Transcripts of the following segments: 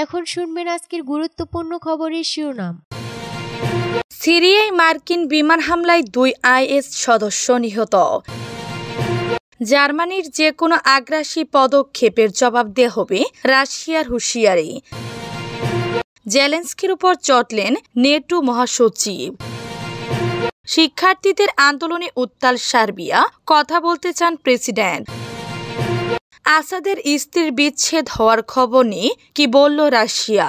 এখন শুনবেন আজকের গুরুত্বপূর্ণ খবরের শিরোনাম। সিরিয়ায় মার্কিন বিমান হামলায় 2 আইএস সদস্য নিহত। জার্মানির যে কোনো আগ্রাসী পদক্ষেপের জবাব দেওয়া হবে, রাশিয়ার হুঁশিয়ারি। জেলেনস্কির উপর চটলেন নেটো মহাসচিব। শিক্ষার্থীদের আন্দোলনে উত্তাল সার্বিয়া, কথা বলতে চান প্রেসিডেন্ট। আসাদের স্ত্রীর বিচ্ছেদ হওয়ার খবর নিয়ে কি বলল রাশিয়া।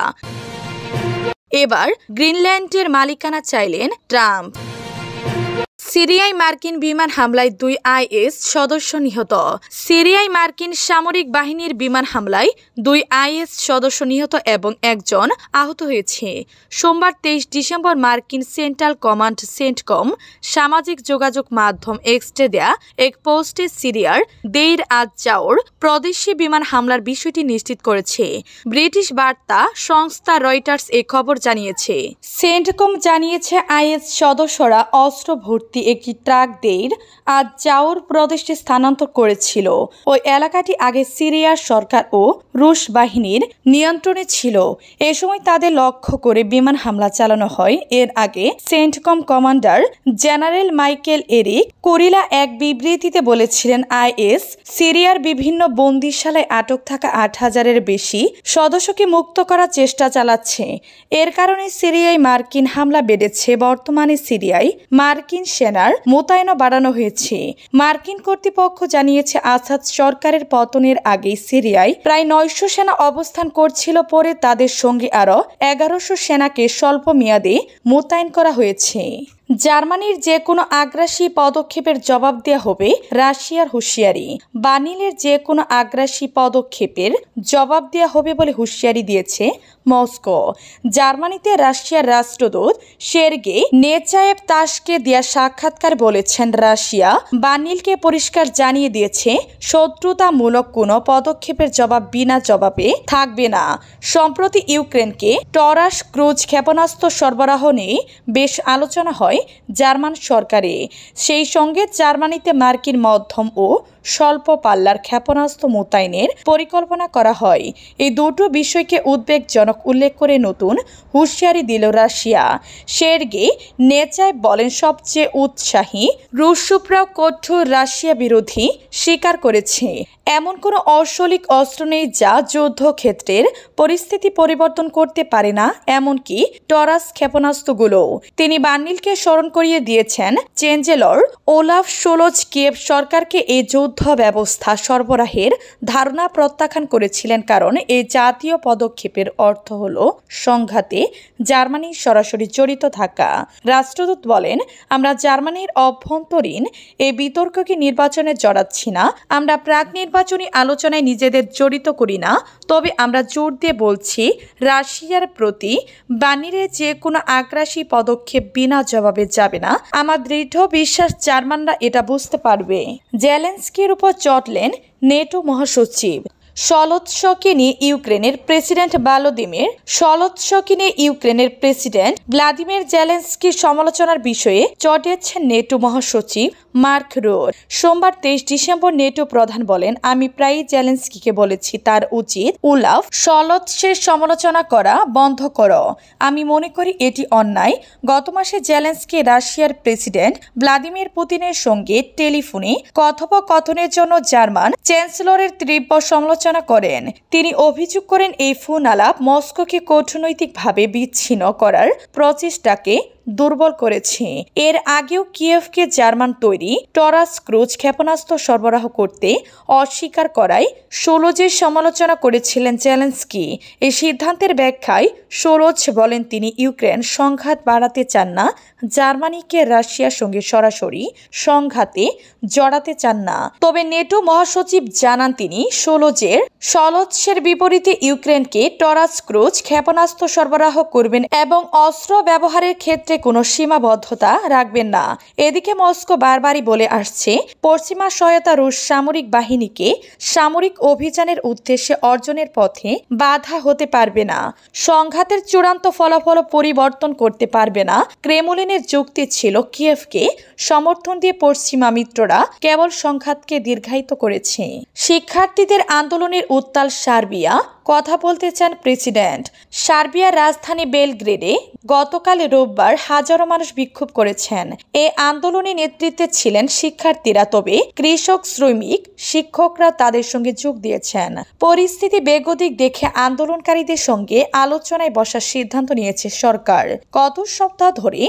এবার গ্রিনল্যান্ডের মালিকানা চাইলেন ট্রাম্প। সিরিয়ায় মার্কিন বিমান হামলায় 2 আইএস সদস্য নিহত। সিরিয়ায় মার্কিন সামরিক বাহিনীর বিমান হামলায় 2 আইএস সদস্য নিহত এবং একজন আহত হয়েছে। সোমবার 23 ডিসেম্বর মার্কিন সেন্ট্রাল কমান্ড সেন্টকম সামাজিক যোগাযোগ মাধ্যম এক্সে দেয়া এক পোস্টে সিরিয়ার দেইর আজ জাওর প্রদেশে বিমান হামলার বিষয়টি নিশ্চিত করেছে। ব্রিটিশ বার্তা সংস্থা রয়টার্স এ খবর জানিয়েছে। সেন্টকম জানিয়েছে, আইএস সদস্যরা অস্ত্র ভর্তি একটি ট্রাক দেইর আজ জাওর প্রদেশে স্থানান্তর করেছিল। ওই এলাকাটি আগে সিরিয়ার সরকার ও রুশ বাহিনীর নিয়ন্ত্রণে ছিল। এ সময় তাদের লক্ষ্য করে বিমান হামলা চালানো হয়। এর আগে CENTCOM commander general Michael Erik Kurilla এক বিবৃতিতে বলেছিলেন, আইএস সিরিয়ার বিভিন্ন বন্দিশালায় আটক থাকা 8,000-এর বেশি সদস্যকে মুক্ত করার চেষ্টা চালাচ্ছে। এর কারণে সিরিয়ায় মার্কিন হামলা বেড়েছে। বর্তমানে সিরিয়ায় মার্কিন সেনার মোতায়েনও বাড়ানো হয়েছে। মার্কিন কর্তৃপক্ষ জানিয়েছে, আসাদ সরকারের পতনের আগে সিরিয়ায় প্রায় 900 সেনা অবস্থান করছিল। পরে তাদের সঙ্গে আরও 1100 সেনাকে স্বল্প মেয়াদে মোতায়েন করা হয়েছে। জার্মানির যে কোনো আগ্রাসী পদক্ষেপের জবাব দেওয়া হবে, রাশিয়ার হুঁশিয়ারি। বার্লিনের যে কোনো আগ্রাসী পদক্ষেপের জবাব দেওয়া হবে বলে হুঁশিয়ারি দিয়েছে মস্কো। জার্মানিতে রাশিয়ার রাষ্ট্রদূত সের্গেই নেচায়েভ তাসকে দেয়া সাক্ষাৎকার বলেছেন, রাশিয়া বার্লিনকে পরিষ্কার জানিয়ে দিয়েছে, শত্রুতামূলক কোনো পদক্ষেপের জবাব বিনা জবাবে থাকবে না। সম্প্রতি ইউক্রেনকে টরাস ক্রুজ ক্ষেপণাস্ত্র সরবরাহ নিয়ে বেশ আলোচনা হয় জার্মান সরকারে। সেই সঙ্গে জার্মানিতে মার্কিন মধ্যম ও স্বল্প পাল্লার ক্ষেপণাস্ত্র মোতায়েনের পরিকল্পনা করা হয়। এই দুটো বিষয়কে উদ্বেগজনক উল্লেখ করে নতুন হুঁশিয়ারি দিল রাশিয়া। সের্গেই নেচায়েভ বলেন, সবচেয়ে উৎসাহী রুশরাও কঠোর রাশিয়া বিরোধী স্বীকার করেছে, এমন কোনো অশৌলিক অস্ত্র নেই যা যুদ্ধক্ষেত্রের পরিস্থিতি পরিবর্তন করতে পারে না, এমনকি টরাস ক্ষেপণাস্ত্রগুলো। তিনি বার্লিনকে স্মরণ করিয়ে দিয়েছেন, চ্যান্সেলর ওলাফ শোলজ কিয়েভ সরকারকে এই যুদ্ধ ব্যবস্থা সরবরাহের ধারণা প্রত্যাখ্যান করেছিলেন, কারণ এই জাতীয় পদক্ষেপের অর্থ হল সংঘাতে জার্মানি সরাসরি জড়িত থাকা। রাষ্ট্রদূত বলেন, আমরা জার্মানির অভ্যন্তরীণ এই বিতর্ককে নির্বাচনে জড়াচ্ছি না, আমরা প্রাক নির্বাচনী আলোচনায় নিজেদের জড়িত করি না। তবে আমরা জোর দিয়ে বলছি, রাশিয়ার প্রতি বার্লিনের যে কোনো আগ্রাসী পদক্ষেপ বিনা জবাবে যাবে না। আমার দৃঢ় বিশ্বাস জার্মানরা এটা বুঝতে পারবে। জেলেনস্কির উপর চটলেন নেটো মহাসচিব। সলোৎসকে নিয়ে ইউক্রেনের প্রেসিডেন্ট ভ্লাদিমির জেলেনস্কির সমালোচনার বিষয়ে চটেছেন নেটো মহাসচিব মার্ক রুট। সোমবার 23 ডিসেম্বর নেটো প্রধান বলেন, আমি প্রায়ই জেলেনস্কিকে বলেছি তার উচিত ওলাফ শলৎসের সমালোচনা করা বন্ধ করো। আমি মনে করি এটি অন্যায়। গত মাসে জেলেনস্কি রাশিয়ার প্রেসিডেন্ট ভ্লাদিমির পুতিনের সঙ্গে টেলিফোনে কথোপকথনের জন্য জার্মান চ্যান্সেলরের তীব্র সমালোচনা করেন। তিনি অভিযোগ করেন, এই ফোন আলাপ মস্কোকে কূটনৈতিকভাবে বিচ্ছিন্ন করার প্রচেষ্টাকে দুর্বল করেছে। এর আগেও কিয়েভকে জার্মান তৈরি টরাস ক্রুজ ক্ষেপণাস্ত্র সরবরাহ করতে অস্বীকার করায় শোলজের সমালোচনা করেছিলেন জেলেনস্কি। এই সিদ্ধান্তের ব্যাখ্যায় শোলজ বলেন, তিনি ইউক্রেন সংঘাত বাড়াতে চান না, জার্মানিকে রাশিয়ার সঙ্গে সরাসরি সংঘাতে জড়াতে চান না। তবে নেটো মহাসচিব জানান, তিনি শোলজের বিপরীতে ইউক্রেনকে টরাস ক্রুজ ক্ষেপণাস্ত্র সরবরাহ করবেন এবং অস্ত্র ব্যবহারের ক্ষেত্রে কোনো সীমাবদ্ধতা রাখবেন না। এদিকে মস্কো বারবারই বলে আসছে, পশ্চিমা সহায়তা রুশ সামরিক বাহিনীকে সামরিক অভিযানের উদ্দেশ্যে অর্জনের পথে বাধা হতে পারবে না, সংঘাতের চূড়ান্ত ফলাফল পরিবর্তন করতে পারবে না। ক্রেমলিনের যুক্তি ছিল, কিয়েভকে সমর্থন দিয়ে পশ্চিমা মিত্ররা কেবল সংঘাতকে দীর্ঘায়িত করেছে। শিক্ষার্থীদের আন্দোলনের উত্তাল সার্বিয়া, কথা বলতে চান প্রেসিডেন্ট। সার্বিয়ার রাজধানী বেলগ্রেডে গতকাল রোববার হাজারো মানুষ বিক্ষোভ করেছেন। এ আন্দোলনে নেতৃত্বে ছিলেন শিক্ষার্থীরা, তবে কৃষক, শ্রমিক, শিক্ষকরা তাদের সঙ্গে যোগ দিয়েছেন। পরিস্থিতি বেগতিক দেখে আন্দোলনকারীদের সঙ্গে আলোচনায় বসার সিদ্ধান্ত নিয়েছে সরকার। গত সপ্তাহ ধরে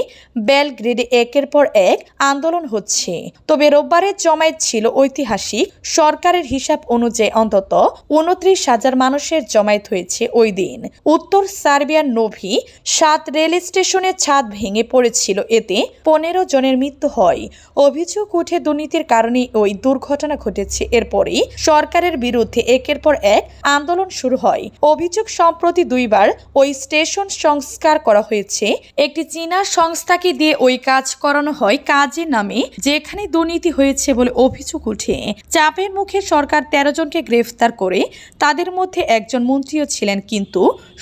বেলগ্রেডে একের পর এক আন্দোলন হচ্ছে, তবে রোববারের জমায়েত ছিল ঐতিহাসিক। সরকারের হিসাব অনুযায়ী অন্তত 29,000 মানুষের জমায়েত হয়েছে ওই দিন। উত্তর সার্বিয়ার নোভি 7 রেল স্টেশনের ছাদ ভেঙে পড়েছিল, এতে 15 জনের মৃত্যু হয়। অভিযোগ উঠে দুর্নীতির কারণে ওই দুর্ঘটনা ঘটেছে। এরপরই সরকারের বিরুদ্ধে একের পর এক আন্দোলন শুরু হয়। অভিযোগ, সম্প্রতি 2বার ওই স্টেশন সংস্কার করা হয়েছে। একটি চীনা সংস্থাকে দিয়ে ওই কাজ করানো হয় কাজের নামে, যেখানে দুর্নীতি হয়েছে বলে অভিযোগ উঠে। চাপের মুখে সরকার 13 জনকে গ্রেফতার করে, তাদের মধ্যে একজন মন্ত্রীও ছিলেন, কিন্তু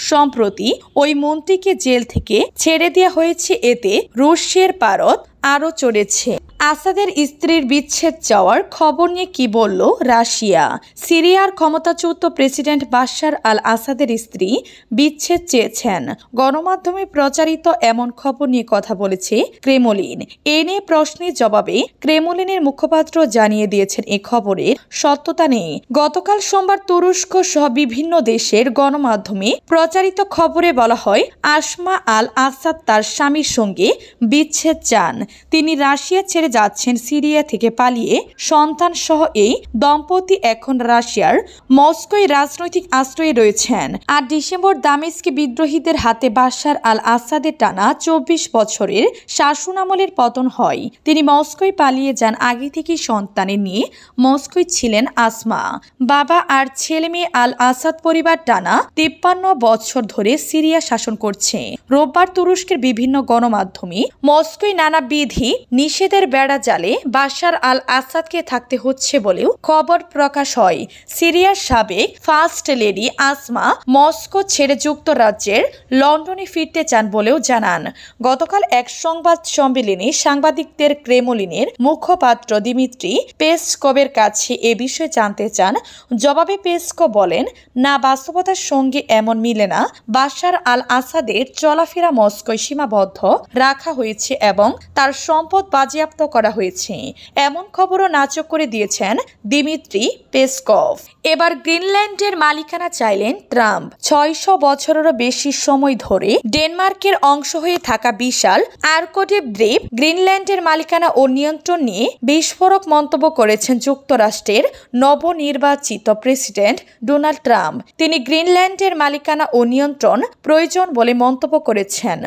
সম্প্রতি ওই মন্ত্রীকে জেল থেকে ছেড়ে দেওয়া হয়েছে। এতে রুশের পারদ আরও চড়েছে। আসাদের স্ত্রীর বিচ্ছেদ চাওয়ার খবর নিয়ে কি বলল রাশিয়া? সিরিয়ার ক্ষমতাচ্যুত প্রেসিডেন্ট বাশার আল আসাদের স্ত্রী বিচ্ছেদ চেয়েছেন। গণমাধ্যমে প্রচারিত এমন খবর নিয়ে কথা বলেছে ক্রেমলিন। এ নিয়ে প্রশ্নের জবাবে ক্রেমলিনের মুখপাত্র জানিয়ে দিয়েছেন, এ খবরের সত্যতা নেই। গতকাল সোমবার তুরস্ক সহ বিভিন্ন দেশের গণমাধ্যমে প্রচারিত খবরে বলা হয়, আসমা আল আসাদ তার স্বামীর সঙ্গে বিচ্ছেদ চান। তিনি রাশিয়া ছেড়ে যাচ্ছেন। সিরিয়া থেকে পালিয়ে সন্তান সহ এই দম্পতি এখন রাশিয়ার মস্কোয় রাজনৈতিক আশ্রয়ে রয়েছেন। 8 ডিসেম্বর দামেস্কে বিদ্রোহীদের হাতে বাশার আল আসাদের টানা 24 বছরের শাসনামলের পতন হয়। তিনি মস্কোয় পালিয়ে যান। আগে থেকেই সন্তানের নিয়ে মস্কোয় ছিলেন আসমা। বাবা আর ছেলে মেয়ে আল আসাদ পরিবার টানা 53 বছর ধরে সিরিয়া শাসন করছে। রোববার তুরস্কের বিভিন্ন গণমাধ্যমে মস্কোয় নানা বিধি নিষেধের বেড়া জালে বাশার আল আসাদকে থাকতে হচ্ছে বলেও খবর প্রকাশ হয়। সিরিয়ার সাবেক ফার্স্ট লেডি আসমা মস্কো ছেড়ে যুক্তরাজ্যের লন্ডনে ফিরতে চান বলেও জানান। গতকাল এক সংবাদ সম্মেলনে সাংবাদিকদের ক্রেমলিনের মুখপাত্র দিমিত্রি পেসকোভের কাছে এ বিষয়ে জানতে চান। জবাবে পেসকোভ বলেন, না, বাস্তবতার সঙ্গে এমন মিলে না। বাশার আল আসাদের চলাফেরা মস্কোয় সীমাবদ্ধ রাখা হয়েছে এবং তার সম্পদ বাজেয়াপ্ত করা হয়েছে, এমন খবরও নাকচ করে দিয়েছেন দিমিত্রি পেসকোভ। এবার গ্রিনল্যান্ডের মালিকানা চাইলেন ট্রাম্প। 600 বছরেরও বেশি সময় ধরে ডেনমার্কের অংশ হয়ে থাকা বিশাল আর্কটিক দ্বীপ গ্রিনল্যান্ডের মালিকানা ও নিয়ন্ত্রণ নিয়ে বিস্ফোরক মন্তব্য করেছেন যুক্তরাষ্ট্রের নবনির্বাচিত প্রেসিডেন্ট ডোনাল্ড ট্রাম্প। তিনি গ্রিনল্যান্ডের মালিকানা ও নিয়ন্ত্রণ প্রয়োজন বলে মন্তব্য করেছেন।